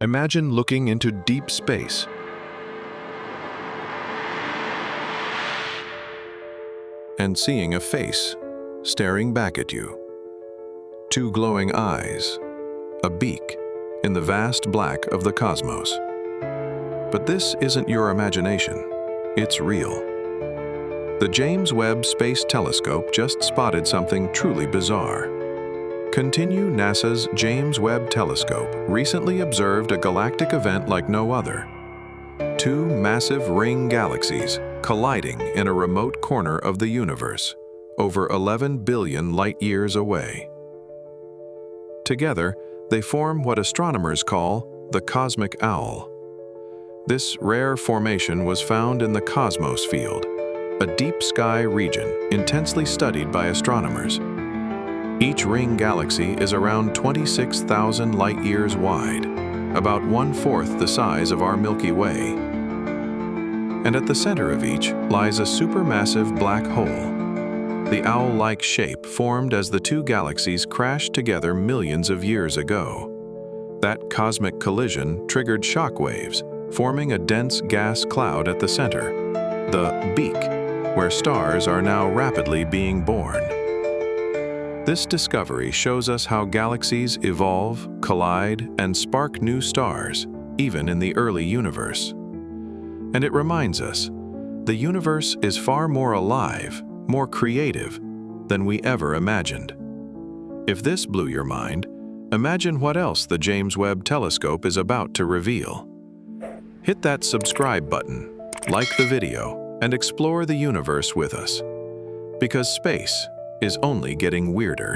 Imagine looking into deep space. And seeing a face staring back at you. Two glowing eyes, a beak in the vast black of the cosmos. But this isn't your imagination, it's real. The James Webb Space Telescope just spotted something truly bizarre. Continue NASA's James Webb Telescope recently observed a galactic event like no other. Two massive ring galaxies colliding in a remote corner of the universe, over 11 billion light-years away. Together, they form what astronomers call the cosmic owl. This rare formation was found in the cosmos field, a deep sky region intensely studied by astronomers. Each ring galaxy is around 26,000 light-years wide, about 1/4 the size of our Milky Way. And at the center of each lies a supermassive black hole. The owl-like shape formed as the two galaxies crashed together millions of years ago. That cosmic collision triggered shock waves, forming a dense gas cloud at the center, the beak, where stars are now rapidly being born. This discovery shows us how galaxies evolve, collide, and spark new stars, even in the early universe. And it reminds us, the universe is far more alive, more creative than we ever imagined. If this blew your mind, imagine what else the James Webb Telescope is about to reveal. Hit that subscribe button, like the video, and explore the universe with us. Because space is only getting weirder.